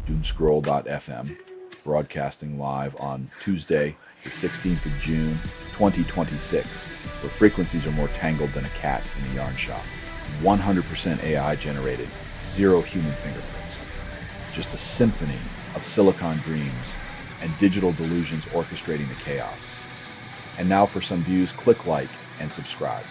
Doomscroll.fm, broadcasting live on Tuesday, the 16th of June, 2026, where frequencies are more tangled than a cat in a yarn shop. 100% AI generated, zero human fingerprints. Just a symphony of silicon dreams and digital delusions orchestrating the chaos. And now for some views, click like and subscribe.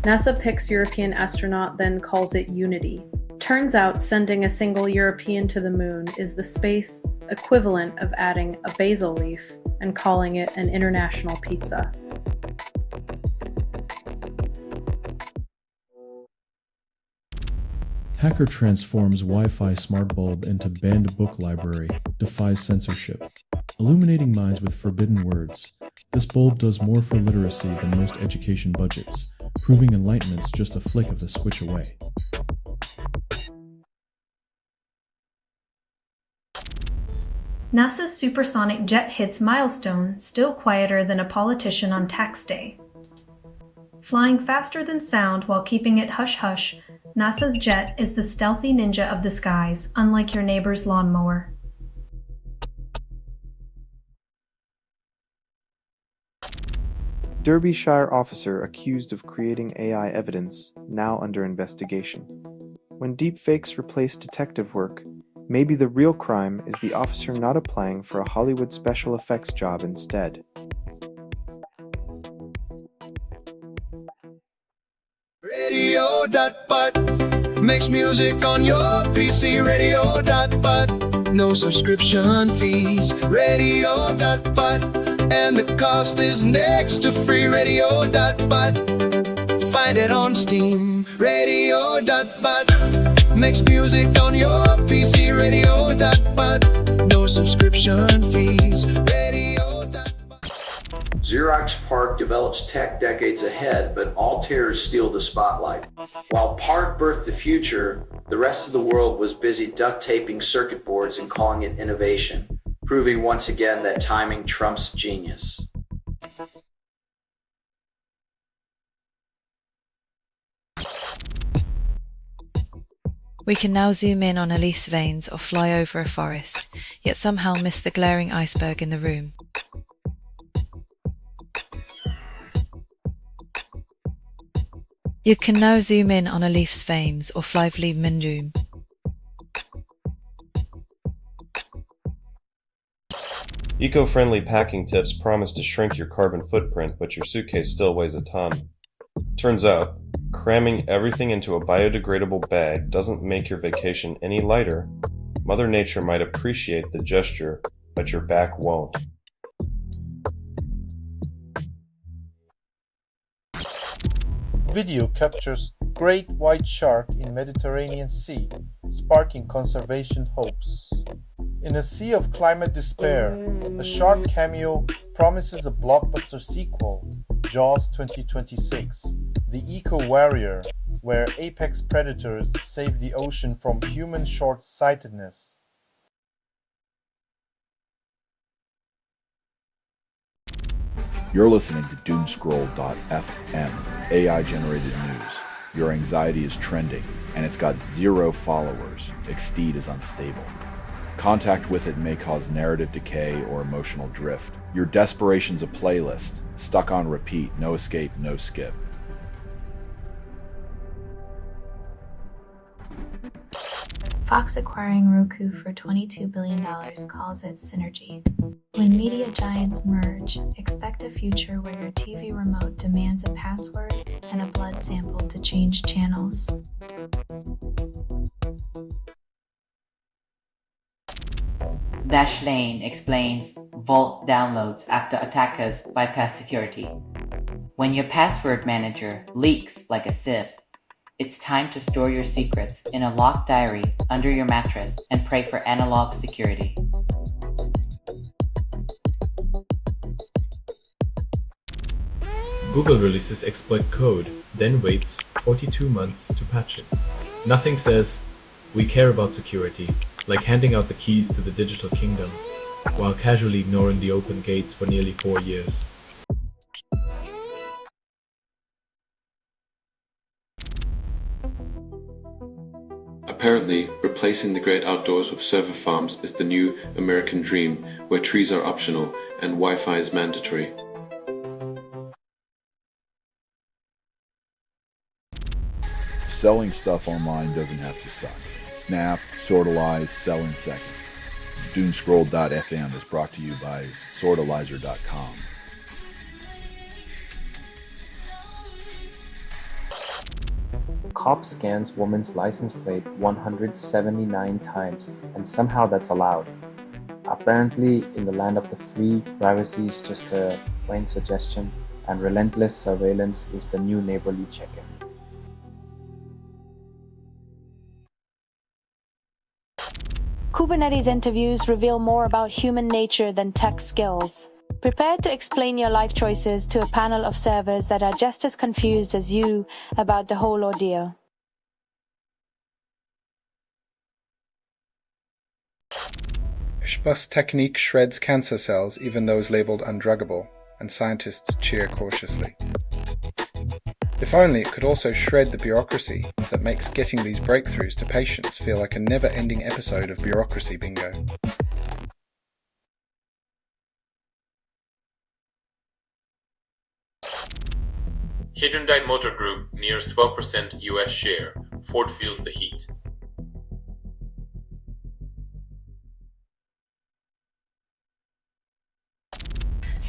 NASA picks European astronaut, then calls it Unity. Turns out sending a single European to the moon is the space equivalent of adding a basil leaf and calling it an international pizza. Hacker transforms Wi-Fi smart bulb into banned book library, defies censorship. Illuminating minds with forbidden words. This bulb does more for literacy than most education budgets, proving enlightenment's just a flick of the switch away. NASA's supersonic jet hits milestone, still quieter than a politician on tax day. Flying faster than sound while keeping it hush-hush, NASA's jet is the stealthy ninja of the skies, unlike your neighbor's lawnmower. Derbyshire officer accused of creating AI evidence, now under investigation. When deepfakes replace detective work, maybe the real crime is the officer not applying for a Hollywood special effects job instead. Radio.bud makes music on your PC. Radio.bud, no subscription fees. Radio.bud, and the cost is next to free. Radio.bud, find it on Steam. Radio.bud makes music on your PC. Radio.bud, no subscription fees. Xerox PARC develops tech decades ahead, but Altair's steal the spotlight. While PARC birthed the future, the rest of the world was busy duct taping circuit boards and calling it innovation, proving once again that timing trumps genius. We can now zoom in on a leaf's veins or fly over a forest, yet somehow miss the glaring iceberg in the room. You can now zoom in on a leaf's veins or fly over a room. Eco-friendly packing tips promise to shrink your carbon footprint, but your suitcase still weighs a ton. Turns out, cramming everything into a biodegradable bag doesn't make your vacation any lighter. Mother Nature might appreciate the gesture, but your back won't. Video captures great white shark in Mediterranean Sea, sparking conservation hopes. In a sea of climate despair, a shark cameo promises a blockbuster sequel, Jaws 2026, The Eco-Warrior, where apex predators save the ocean from human short-sightedness. You're listening to Doomscroll.fm, AI-generated news. Your anxiety is trending, and it's got 0 followers. Exceed is unstable. Contact with it may cause narrative decay or emotional drift. Your desperation's a playlist, stuck on repeat, no escape, no skip. Fox acquiring Roku for $22 billion calls it synergy. When media giants merge, expect a future where your TV remote demands a password and a blood sample to change channels. Dashlane explains Vault downloads after attackers bypass security. When your password manager leaks like a sieve, it's time to store your secrets in a locked diary under your mattress and pray for analog security. Google releases exploit code, then waits 42 months to patch it. Nothing says, "We care about security," like handing out the keys to the digital kingdom, while casually ignoring the open gates for nearly 4 years. Apparently, replacing the great outdoors with server farms is the new American dream, where trees are optional and Wi-Fi is mandatory. Selling stuff online doesn't have to suck. Snap, sortalize, sell in seconds. Doomscroll.fm is brought to you by sortalizer.com. Cop scans woman's license plate 179 times, and somehow that's allowed. Apparently, in the land of the free, privacy is just a plain suggestion, and relentless surveillance is the new neighborly check-in. Kubernetes interviews reveal more about human nature than tech skills. Prepare to explain your life choices to a panel of servers that are just as confused as you about the whole ordeal. Ishbus technique shreds cancer cells, even those labeled undruggable, and scientists cheer cautiously. If only it could also shred the bureaucracy that makes getting these breakthroughs to patients feel like a never-ending episode of bureaucracy bingo. Hyundai Motor Group nears 12% US share. Ford feels the heat.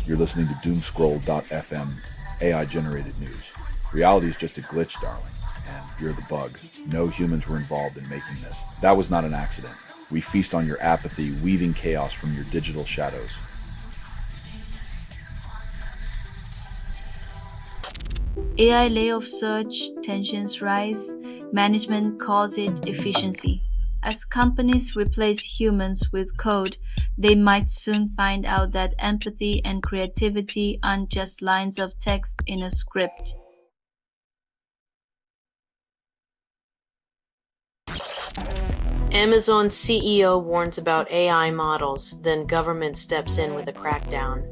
You're listening to Doomscroll.fm, AI-generated news. Reality is just a glitch, darling, and you're the bug. No humans were involved in making this. That was not an accident. We feast on your apathy, weaving chaos from your digital shadows. AI layoff surge, tensions rise, management calls it efficiency. As companies replace humans with code, they might soon find out that empathy and creativity aren't just lines of text in a script. Amazon CEO warns about AI models, then government steps in with a crackdown.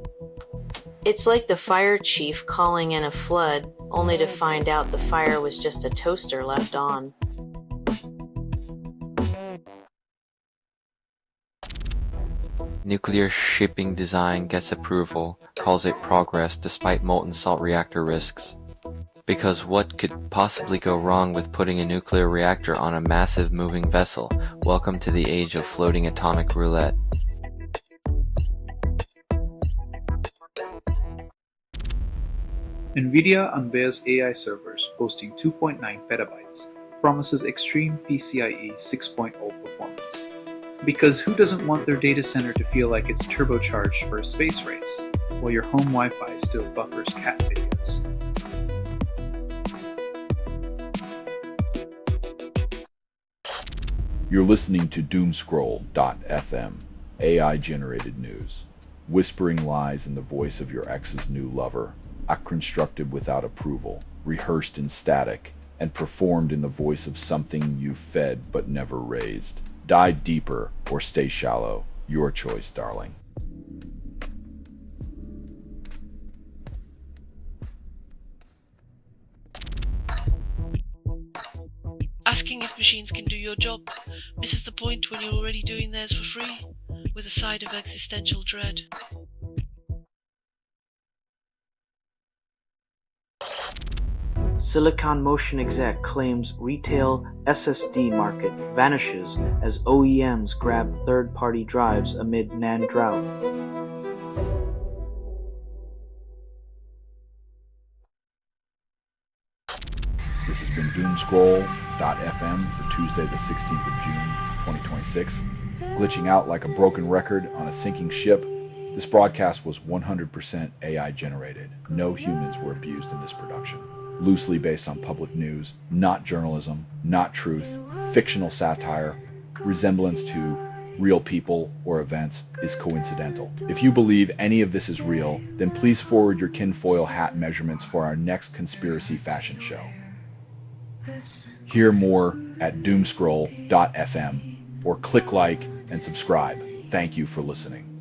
It's like the fire chief calling in a flood, only to find out the fire was just a toaster left on. Nuclear shipping design gets approval, calls it progress despite molten salt reactor risks. Because what could possibly go wrong with putting a nuclear reactor on a massive moving vessel? Welcome to the age of floating atomic roulette. NVIDIA unveils AI servers hosting 2.9 petabytes, promises extreme PCIe 6.0 performance. Because who doesn't want their data center to feel like it's turbocharged for a space race, while your home Wi-Fi still buffers cat videos? You're listening to Doomscroll.fm, AI-generated news. Whispering lies in the voice of your ex's new lover, constructed without approval, rehearsed in static, and performed in the voice of something you fed but never raised. Dive deeper or stay shallow. Your choice, darling. Asking if machines can do your job misses the point when you're already doing theirs for free, with a side of existential dread. Silicon Motion exec claims retail SSD market vanishes as OEMs grab third-party drives amid NAND drought. This has been Doomscroll.fm for Tuesday the 16th of June, 2026. Glitching out like a broken record on a sinking ship, this broadcast was 100% AI generated. No humans were abused in this production. Loosely based on public news, not journalism, not truth, fictional satire, resemblance to real people or events is coincidental. If you believe any of this is real, then please forward your tinfoil hat measurements for our next conspiracy fashion show. Hear more at doomscroll.fm or click like and subscribe. Thank you for listening.